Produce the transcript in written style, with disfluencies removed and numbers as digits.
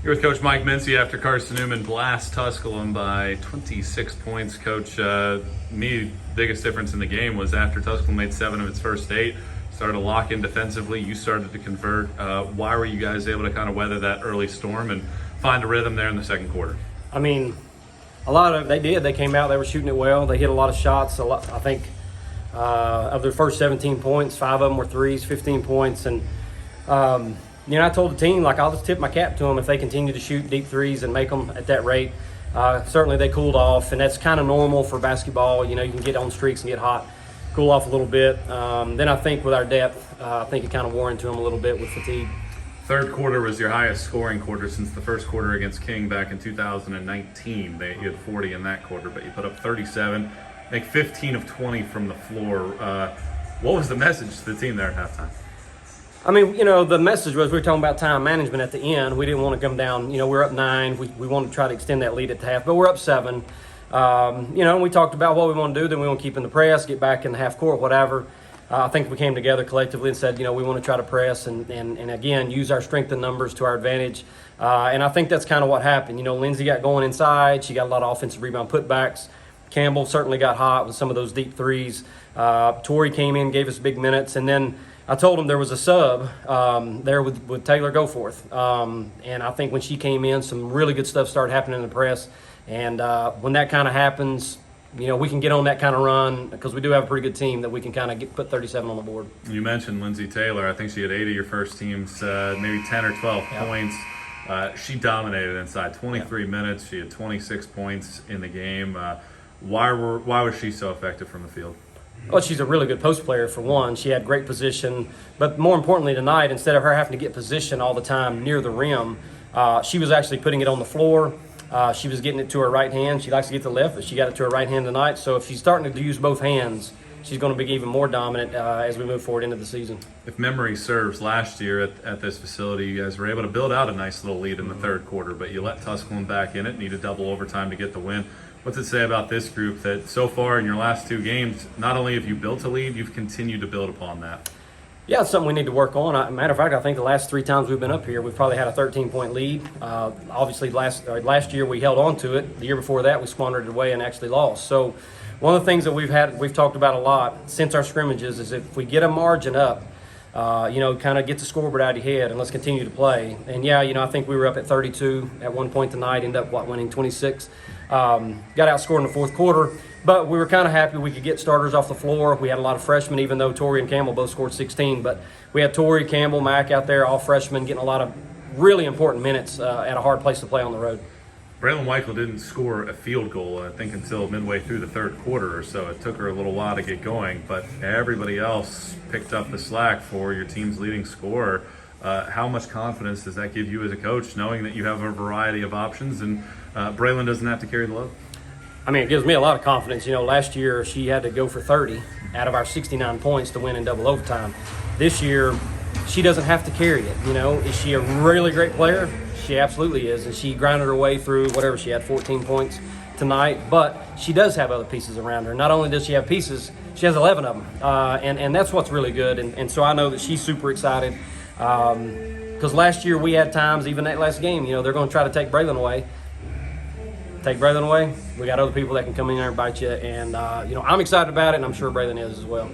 You're with Coach Mike Mincey after Carson-Newman blasts Tusculum by 26 points. Coach, biggest difference in the game was after Tusculum made 7 of its first 8, started to lock in defensively, you started to convert. Why were you guys able to kind of weather that early storm and find a rhythm there in the second quarter? I mean, they did. They came out, they were shooting it well. They hit a lot of shots. I think of their first 17 points, 5 of them were threes, 15 points. And, I told the team, I'll just tip my cap to them if they continue to shoot deep threes and make them at that rate. Certainly they cooled off, and that's kind of normal for basketball. You can get on streaks and get hot, cool off a little bit. Then I think with our depth, I think it kind of wore into them a little bit with fatigue. Third quarter was your highest scoring quarter since the first quarter against King back in 2019. You had 40 in that quarter, but you put up 37, make 15 of 20 from the floor. What was the message to the team there at halftime? I mean, the message was we were talking about time management at the end. We didn't want to come down. We're up 9. We wanted to try to extend that lead at the half, but we're up 7. We talked about what we want to do. Then we want to keep in the press, get back in the half court, whatever. I think we came together collectively and said, we want to try to press and again, use our strength in numbers to our advantage. And I think that's kind of what happened. Lindsay got going inside. She got a lot of offensive rebound putbacks. Campbell certainly got hot with some of those deep threes. Tori came in, gave us big minutes. And then I told him there was a sub there with Taylor Goforth. And I think when she came in, some really good stuff started happening in the press. And when that kind of happens, we can get on that kind of run because we do have a pretty good team that we can kind of put 37 on the board. You mentioned Lindsay Taylor. I think she had 8 of your first team's, maybe 10 or 12 points. She dominated inside 23 minutes. She had 26 points in the game. Why was she so effective from the field? Well, she's a really good post player, for one. She had great position. But more importantly tonight, instead of her having to get position all the time near the rim, she was actually putting it on the floor. She was getting it to her right hand. She likes to get to the left, but she got it to her right hand tonight. So if she's starting to use both hands, she's going to be even more dominant as we move forward into the season. If memory serves, last year at this facility, you guys were able to build out a nice little lead in the third quarter, but you let Tusculum back in it, needed double overtime to get the win. What's it say about this group that so far in your last 2 games, not only have you built a lead, you've continued to build upon that? Yeah, it's something we need to work on. Matter of fact, I think the last 3 times we've been up here, we've probably had a 13-point lead. Obviously, last year we held on to it. The year before that, we squandered it away and actually lost. So one of the things that we've talked about a lot since our scrimmages is if we get a margin up, kind of get the scoreboard out of your head and let's continue to play. And I think we were up at 32 at one point tonight, ended up winning 26. Got outscored in the fourth quarter, but we were kind of happy we could get starters off the floor. We had a lot of freshmen, even though Tori and Campbell both scored 16. But we had Tori, Campbell, Mack out there, all freshmen, getting a lot of really important minutes at a hard place to play on the road. Braylon Weichel didn't score a field goal, I think, until midway through the third quarter or so. It took her a little while to get going, but everybody else picked up the slack for your team's leading scorer. How much confidence does that give you as a coach, knowing that you have a variety of options and Braylon doesn't have to carry the load? I mean, it gives me a lot of confidence. Last year she had to go for 30 out of our 69 points to win in double overtime. This year, she doesn't have to carry it. Is she a really great player? She absolutely is, and she grinded her way through whatever she had, 14 points tonight. But she does have other pieces around her. Not only does she have pieces, she has 11 of them, and that's what's really good. And so I know that she's super excited because last year we had times, even that last game, they're going to try to take Braylon away. Take Braylon away, we got other people that can come in there and bite you. And, I'm excited about it, and I'm sure Braylon is as well.